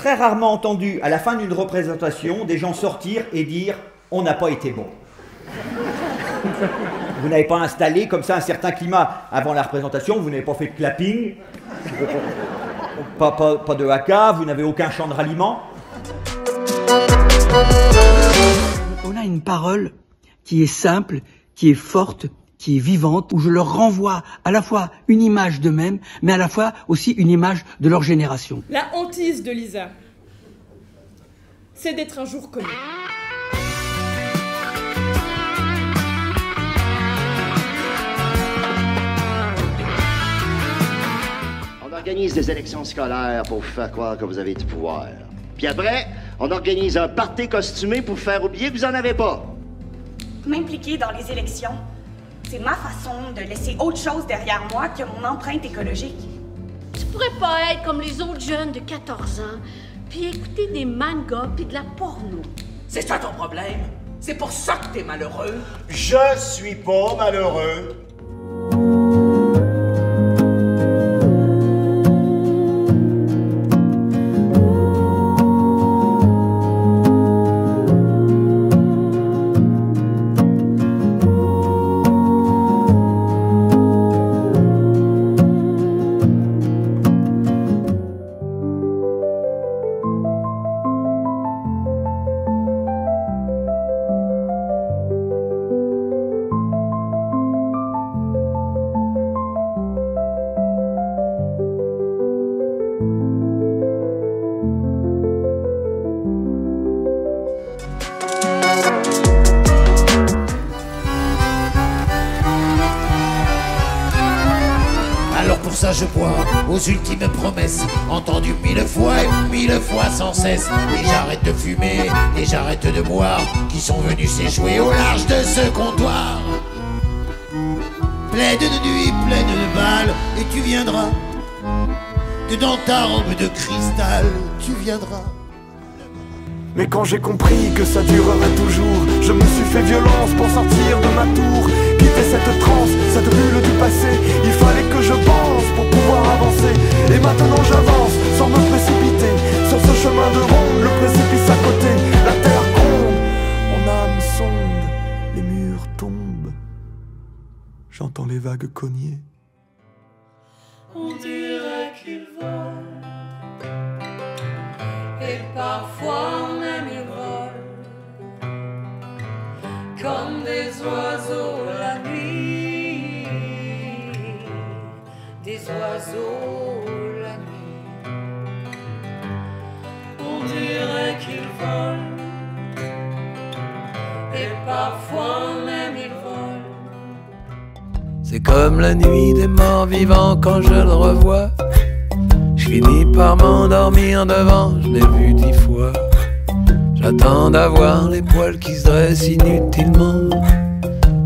très rarement entendu, à la fin d'une représentation, des gens sortir et dire « on n'a pas été bon ». Vous n'avez pas installé comme ça un certain climat avant la représentation, vous n'avez pas fait de clapping, pas de haka, vous n'avez aucun chant de ralliement. On a une parole qui est simple, qui est forte, qui est vivante, où je leur renvoie à la fois une image d'eux-mêmes, mais à la fois aussi une image de leur génération. La hantise de Lisa, c'est d'être un jour connu. On organise des élections scolaires pour vous faire croire que vous avez du pouvoir. Puis après, on organise un party costumé pour vous faire oublier que vous en avez pas. M'impliquer dans les élections, c'est ma façon de laisser autre chose derrière moi que mon empreinte écologique. Tu pourrais pas être comme les autres jeunes de 14 ans, puis écouter des mangas puis de la porno. C'est ça ton problème? C'est pour ça que t'es malheureux? Je suis pas malheureux. Alors pour ça je bois aux ultimes promesses, entendues 1000 fois et 1000 fois sans cesse. Et j'arrête de fumer, et j'arrête de boire, qui sont venus s'échouer au large de ce comptoir. Pleine de nuit, pleine de balles, et tu viendras, que dans ta robe de cristal, tu viendras. Mais quand j'ai compris que ça durerait toujours, je me suis fait violence pour sortir de ma tour, quitter cette transe, cette bulle du passé. Il fallait que je pense pour pouvoir avancer. Et maintenant j'avance sans me précipiter sur ce chemin de ronde, le précipice à côté. La terre gronde, mon âme sonde, les murs tombent. J'entends les vagues cogner. On dirait qu'ils volent, et parfois même ils volent, comme des oiseaux la nuit, des oiseaux la nuit. On dirait qu'ils volent, et parfois même ils volent. C'est comme la nuit des morts vivants quand je le revois. Je finis par m'endormir devant, je l'ai vu 10 fois. J'attends d'avoir les poils qui se dressent inutilement.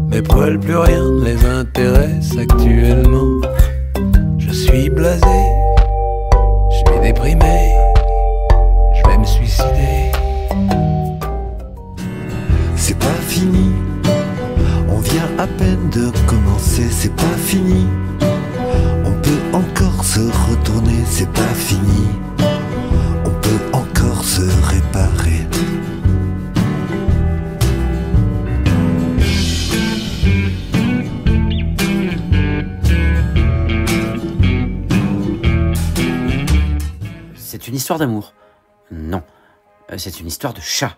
Mes poils, plus rien ne les intéresse actuellement. Je suis blasé, je suis déprimé, je vais me suicider. C'est pas fini, on vient à peine de commencer, c'est pas fini. On peut encore se retourner, c'est pas fini. On peut encore se réparer. C'est une histoire d'amour? Non. C'est une histoire de chat?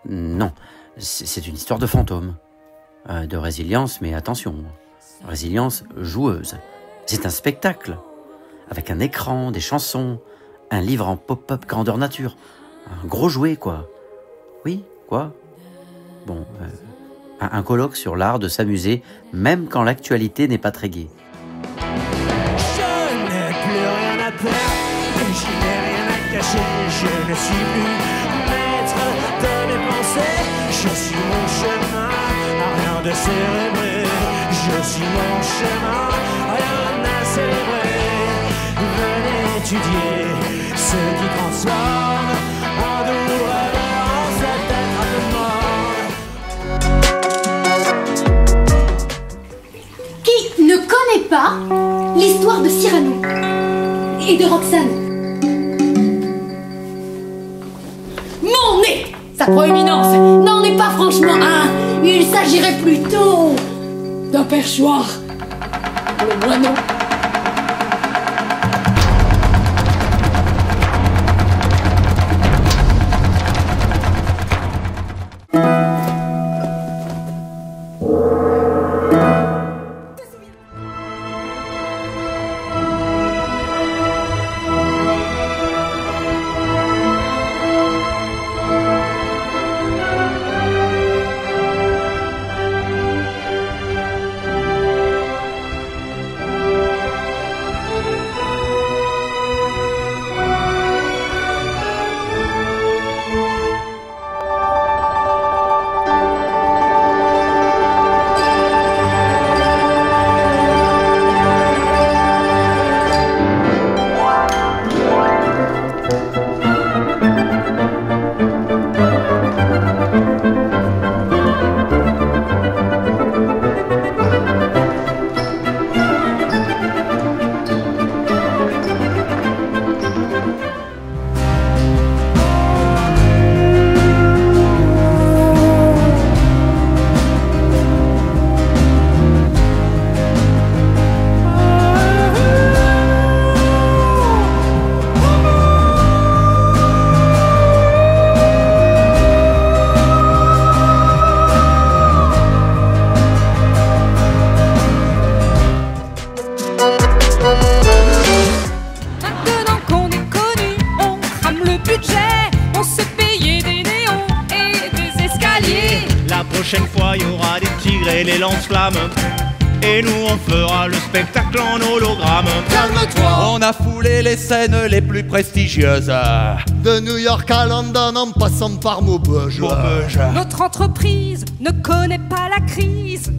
Non. C'est une histoire de fantôme. De résilience, mais attention. Résilience joueuse. C'est un spectacle, avec un écran, des chansons, un livre en pop-up grandeur nature. Un gros jouet, quoi. Oui, quoi? Bon, un colloque sur l'art de s'amuser, même quand l'actualité n'est pas très gaie. Je n'ai plus rien à perdre, je n'ai rien à cacher, je ne suis plus maître de mes pensées. Je suis mon chemin, rien de célébrer. Je suis mon chemin, rien à célébrer. Venez étudier ce qui transforme en douleur, en cet être de mort. Qui ne connaît pas l'histoire de Cyrano et de Roxane? Sa proéminence n'en est pas franchement un. Il s'agirait plutôt d'un perchoir. Le moineau. La prochaine fois, il y aura des tigres et les lance-flammes. Et nous, on fera le spectacle en hologramme. Calme-toi. On a foulé les scènes les plus prestigieuses. De New York à London en passant par Maubeuge. Notre entreprise ne connaît pas la crise.